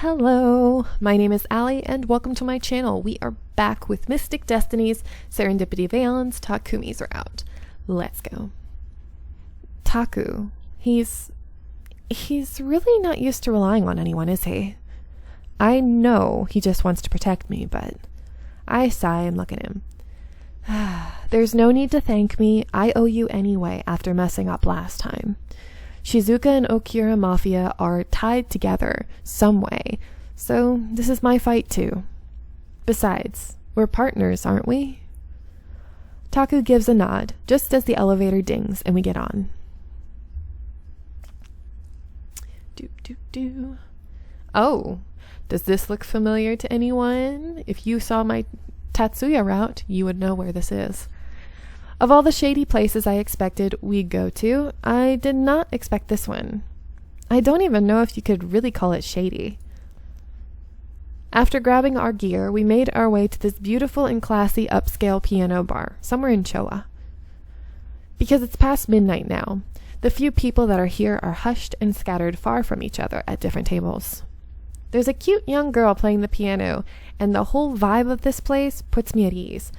Hello, my name is Allie and welcome to my channel. We are back with Mystic Destinies, Serendipity Valens, Takumi's route. Let's go. Taku, he's really not used to relying on anyone, is he? I know he just wants to protect me, but I sigh and look at him. There's no need to thank me. I owe you anyway after messing up last time. Shizuka and Okura Mafia are tied together some way, so this is my fight too. Besides, we're partners, aren't we? Taku gives a nod, just as the elevator dings and we get on. Oh, does this look familiar to anyone? If you saw my Tatsuya route, you would know where this is. Of all the shady places I expected we'd go to, I did not expect this one. I don't even know if you could really call it shady. After grabbing our gear, we made our way to this beautiful and classy upscale piano bar, somewhere in Showa. Because it's past midnight now, the few people that are here are hushed and scattered far from each other at different tables. There's a cute young girl playing the piano, and the whole vibe of this place puts me at ease.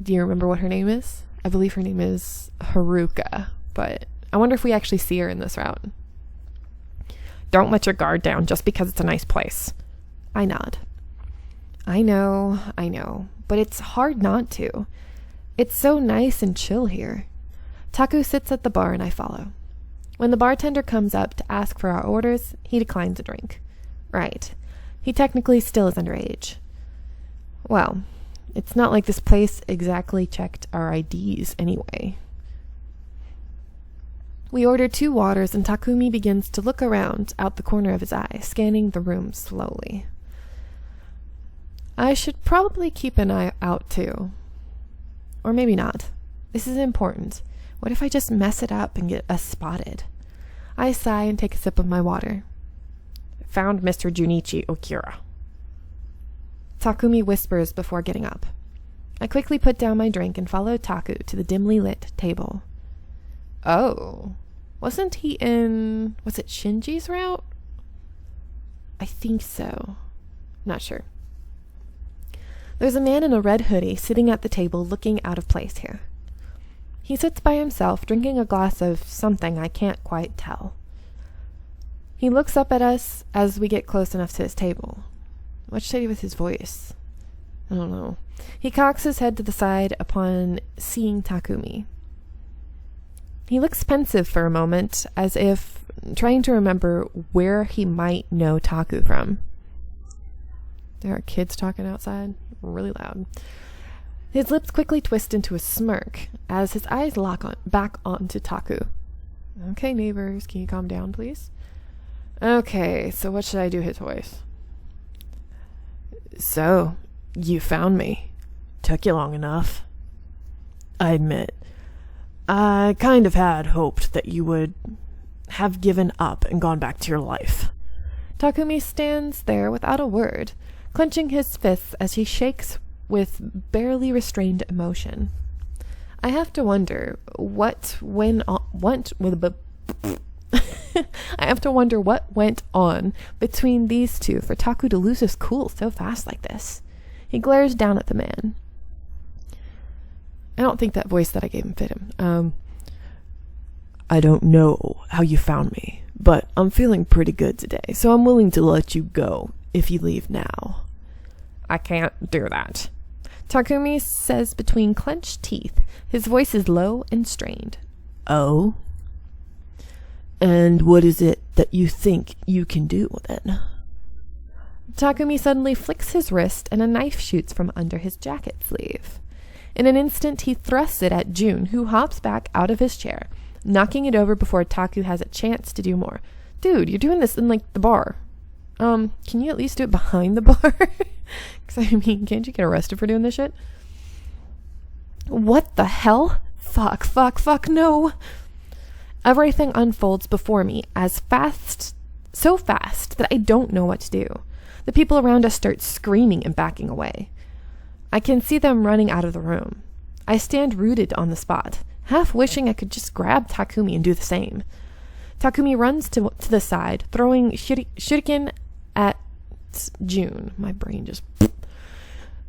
Do you remember what her name is? I believe her name is Haruka, but I wonder if we actually see her in this route. Don't let your guard down just because it's a nice place. I nod. I know, but it's hard not to. It's so nice and chill here. Taku sits at the bar and I follow. When the bartender comes up to ask for our orders, he declines a drink. Right. He technically still is underage. Well, it's not like this place exactly checked our IDs anyway. We order 2 waters and Takumi begins to look around out the corner of his eye, scanning the room slowly. I should probably keep an eye out too. Or maybe not. This is important. What if I just mess it up and get us spotted? I sigh and take a sip of my water. Found Mr. Junichi Okura. Takumi whispers before getting up. I quickly put down my drink and follow Taku to the dimly lit table. Oh, wasn't he in, was it Shinji's route? I think so. Not sure. There's a man in a red hoodie sitting at the table looking out of place here. He sits by himself drinking a glass of something I can't quite tell. He looks up at us as we get close enough to his table. What should I do with his voice? I don't know. He cocks his head to the side upon seeing Takumi. He looks pensive for a moment, as if trying to remember where he might know Taku from. There are kids talking outside, really loud. His lips quickly twist into a smirk as his eyes lock back onto Taku. Okay, neighbors, can you calm down, please? Okay, so what should I do his voice? So, you found me. Took you long enough. I admit, I kind of had hoped that you would have given up and gone back to your life. Takumi stands there without a word, clenching his fists as he shakes with barely restrained emotion. I have to wonder what went on between these two for Taku to lose his cool so fast like this. He glares down at the man. I don't think that voice that I gave him fit him. I don't know how you found me, but I'm feeling pretty good today, so I'm willing to let you go if you leave now. I can't do that. Takumi says between clenched teeth. His voice is low and strained. Oh? And what is it that you think you can do then? Takumi suddenly flicks his wrist and a knife shoots from under his jacket sleeve. In an instant, he thrusts it at June, who hops back out of his chair, knocking it over before Taku has a chance to do more. Dude, you're doing this in, like, the bar. Can you at least do it behind the bar? Because, I mean, can't you get arrested for doing this shit? What the hell? Fuck, no. Everything unfolds before me so fast that I don't know what to do. The people around us start screaming and backing away. I can see them running out of the room. I stand rooted on the spot, half wishing I could just grab Takumi and do the same. Takumi runs to the side, throwing shuriken at It's June. My brain just...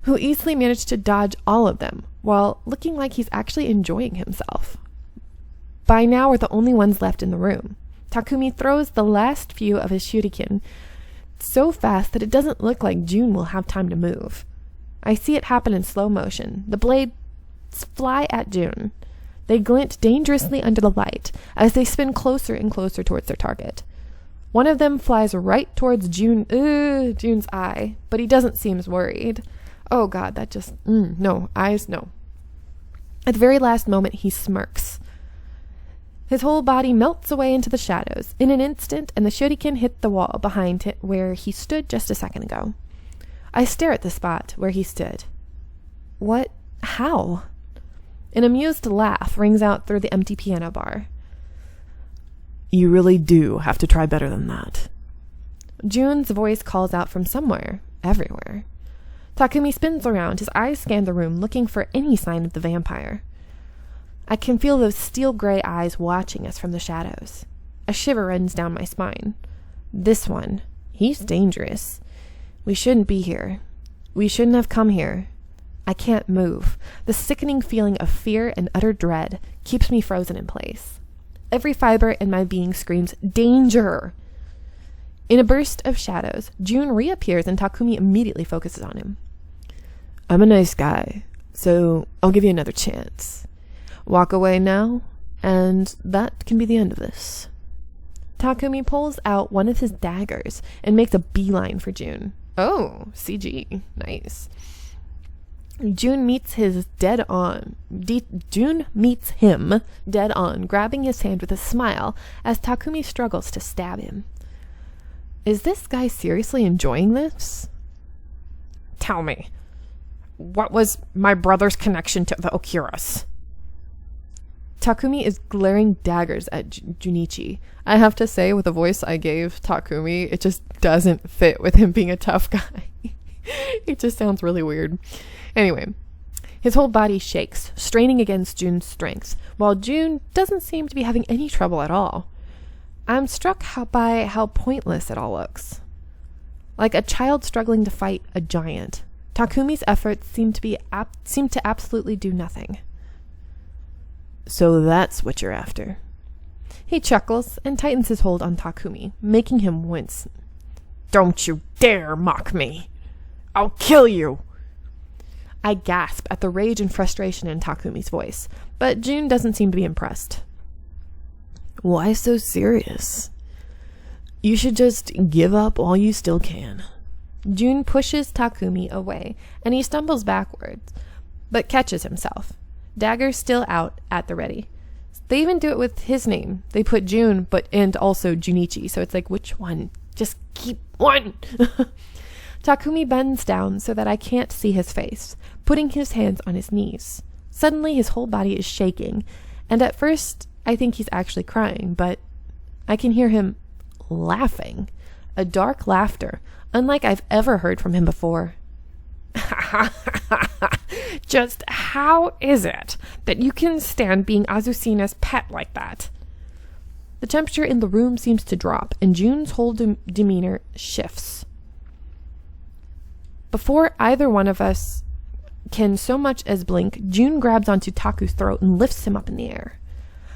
who easily managed to dodge all of them, while looking like he's actually enjoying himself. By now, we're the only ones left in the room. Takumi throws the last few of his shuriken so fast that it doesn't look like June will have time to move. I see it happen in slow motion. The blades fly at June. They glint dangerously under the light as they spin closer and closer towards their target. One of them flies right towards June's eye, but he doesn't seem worried. Oh God, that just, no, eyes, no. At the very last moment, he smirks. His whole body melts away into the shadows in an instant, and the shuriken hit the wall behind it where he stood just a second ago. I stare at the spot where he stood. What? How? An amused laugh rings out through the empty piano bar. You really do have to try better than that. June's voice calls out from somewhere, everywhere. Takumi spins around, his eyes scan the room, looking for any sign of the vampire. I can feel those steel-gray eyes watching us from the shadows. A shiver runs down my spine. This one, he's dangerous. We shouldn't be here. We shouldn't have come here. I can't move. The sickening feeling of fear and utter dread keeps me frozen in place. Every fiber in my being screams, danger! In a burst of shadows, June reappears and Takumi immediately focuses on him. I'm a nice guy, so I'll give you another chance. Walk away now, and that can be the end of this. Takumi pulls out one of his daggers and makes a beeline for June. Oh, CG. Nice. June meets him dead on, grabbing his hand with a smile as Takumi struggles to stab him. Is this guy seriously enjoying this? Tell me, what was my brother's connection to the Okuras? Takumi is glaring daggers at Junichi. I have to say, with the voice I gave Takumi, it just doesn't fit with him being a tough guy. It just sounds really weird. Anyway, his whole body shakes, straining against June's strength, while June doesn't seem to be having any trouble at all. I'm struck by how pointless it all looks. Like a child struggling to fight a giant. Takumi's efforts seem to absolutely do nothing. So that's what you're after. He chuckles and tightens his hold on Takumi, making him wince. Don't you dare mock me! I'll kill you! I gasp at the rage and frustration in Takumi's voice, but June doesn't seem to be impressed. Why so serious? You should just give up while you still can. June pushes Takumi away, and he stumbles backwards, but catches himself. Dagger still out at the ready. They even do it with his name. They put June, and also Junichi, so it's like, which one? Just keep one! Takumi bends down so that I can't see his face, putting his hands on his knees. Suddenly, his whole body is shaking, and at first, I think he's actually crying, but I can hear him laughing. A dark laughter, unlike I've ever heard from him before. Just how is it that you can stand being Azucena's pet like that? The temperature in the room seems to drop, and June's whole demeanor shifts. Before either one of us can so much as blink, June grabs onto Taku's throat and lifts him up in the air.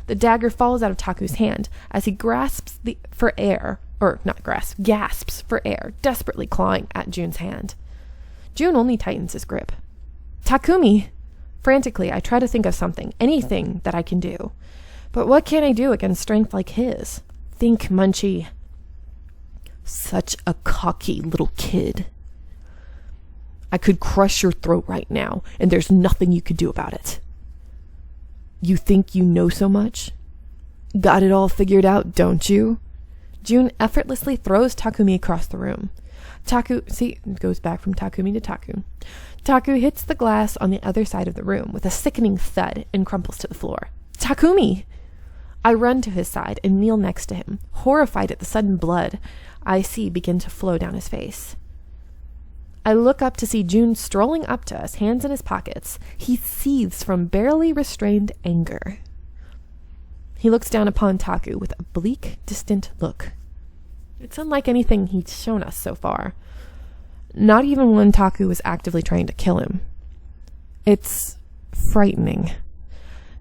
The dagger falls out of Taku's hand as he gasps for air, desperately clawing at June's hand. June only tightens his grip. Takumi! Frantically, I try to think of something, anything that I can do. But what can I do against strength like his? Think, Munchie. Such a cocky little kid. I could crush your throat right now, and there's nothing you could do about it. You think you know so much? Got it all figured out, don't you? June effortlessly throws Takumi across the room. It goes back from Takumi to Taku. Taku hits the glass on the other side of the room with a sickening thud and crumples to the floor. Takumi! I run to his side and kneel next to him, horrified at the sudden blood I see begin to flow down his face. I look up to see June strolling up to us, hands in his pockets. He seethes from barely restrained anger. He looks down upon Taku with a bleak, distant look. It's unlike anything he's shown us so far. Not even when Taku was actively trying to kill him. It's frightening.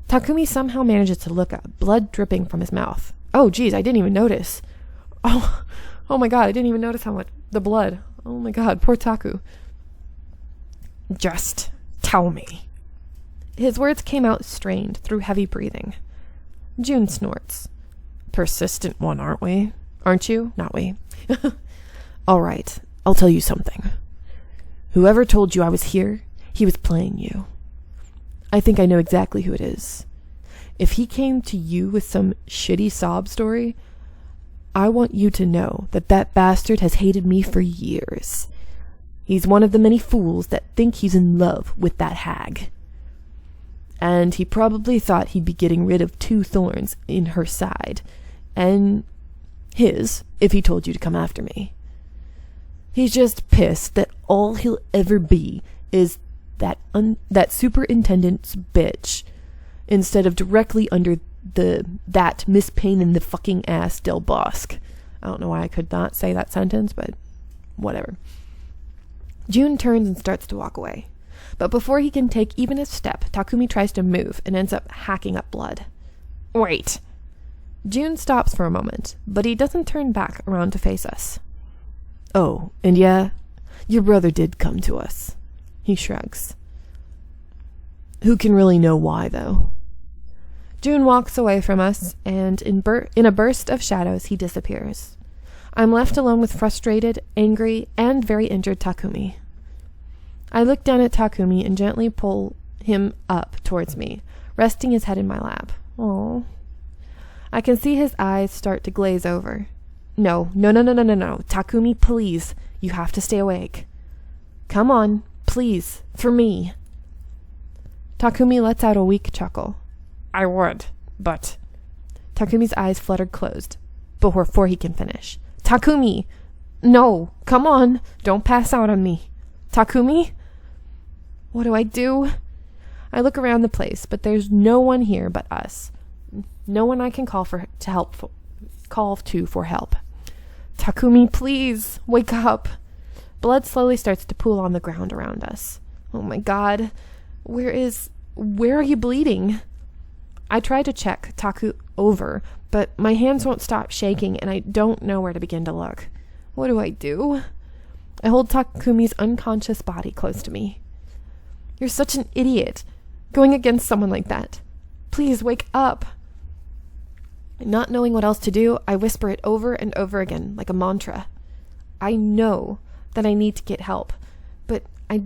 Takumi somehow manages to look up, blood dripping from his mouth. Oh, geez, I didn't even notice. Oh my god, I didn't even notice how much the blood. Oh my god, poor Taku. Just tell me. His words came out strained through heavy breathing. June snorts. Persistent one, aren't we? Aren't you? Not we. All right, I'll tell you something. Whoever told you I was here, he was playing you. I think I know exactly who it is. If he came to you with some shitty sob story, I want you to know that that bastard has hated me for years. He's one of the many fools that think he's in love with that hag. And he probably thought he'd be getting rid of 2 thorns in her side, and his, if he told you to come after me. He's just pissed that all he'll ever be is that superintendent's bitch, instead of directly under that Miss Pain in the fucking ass Del Bosque. I don't know why I could not say that sentence, but whatever. June turns and starts to walk away. But before he can take even a step, Takumi tries to move and ends up hacking up blood. Wait. June stops for a moment, but he doesn't turn back around to face us. Oh, and yeah, your brother did come to us. He shrugs. Who can really know why, though? June walks away from us, and in a burst of shadows, he disappears. I'm left alone with frustrated, angry, and very injured Takumi. I look down at Takumi and gently pull him up towards me, resting his head in my lap. Oh. I can see his eyes start to glaze over. No. Takumi, please. You have to stay awake. Come on, please, for me. Takumi lets out a weak chuckle. I would, but... Takumi's eyes fluttered closed, before he can finish. Takumi! No, come on, don't pass out on me. Takumi? What do I do? I look around the place, but there's no one here but us. No one I can call to for help. Takumi, please, wake up. Blood slowly starts to pool on the ground around us. Oh my god. Where are you bleeding? I try to check Taku over, but my hands won't stop shaking and I don't know where to begin to look. What do I do? I hold Takumi's unconscious body close to me. You're such an idiot, going against someone like that. Please wake up. Not knowing what else to do, I whisper it over and over again like a mantra. I know that I need to get help, but I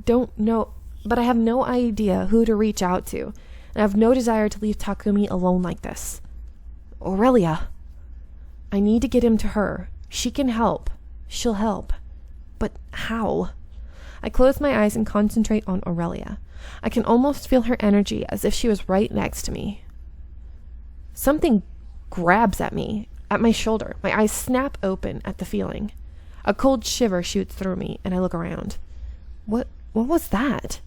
have no idea who to reach out to, and I have no desire to leave Takumi alone like this. Aurelia. I need to get him to her. She can help. She'll help. But how? I close my eyes and concentrate on Aurelia. I can almost feel her energy as if she was right next to me. Something grabs at me, at my shoulder. My eyes snap open at the feeling. A cold shiver shoots through me, and I look around. What was that?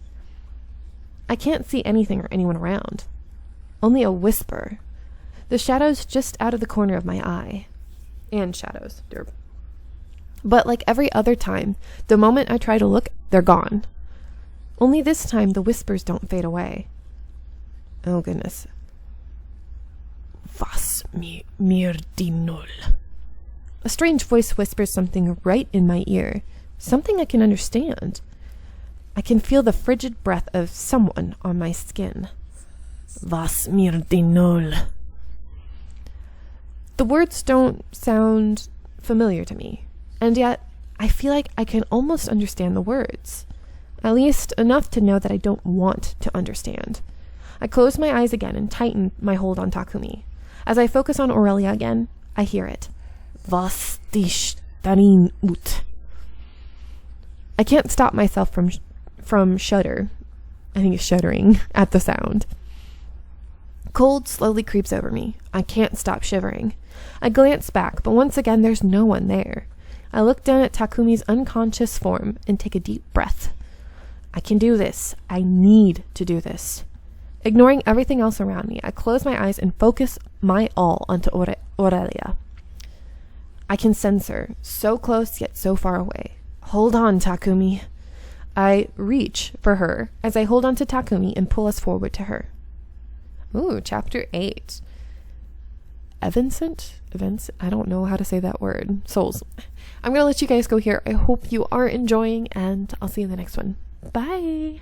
I can't see anything or anyone around. Only a whisper. The shadows just out of the corner of my eye. And shadows. But like every other time, the moment I try to look, they're gone. Only this time, the whispers don't fade away. Oh, goodness. Was mir die Null. A strange voice whispers something right in my ear. Something I can understand. I can feel the frigid breath of someone on my skin. Was mir die Null. The words don't sound familiar to me, and yet I feel like I can almost understand the words. At least enough to know that I don't want to understand. I close my eyes again and tighten my hold on Takumi. As I focus on Aurelia again, I hear it. Was dich darin ut. I can't stop myself from shudder. I think it's shuddering at the sound. Cold slowly creeps over me. I can't stop shivering. I glance back, but once again there's no one there. I look down at Takumi's unconscious form and take a deep breath. I can do this. I need to do this. Ignoring everything else around me, I close my eyes and focus my all onto Aurelia. I can sense her, so close yet so far away, Hold on, Takumi. I reach for her as I hold on to Takumi and pull us forward to her. Ooh, chapter 8. Events? I don't know how to say that word. Souls. I'm going to let you guys go here. I hope you are enjoying, and I'll see you in the next one. Bye.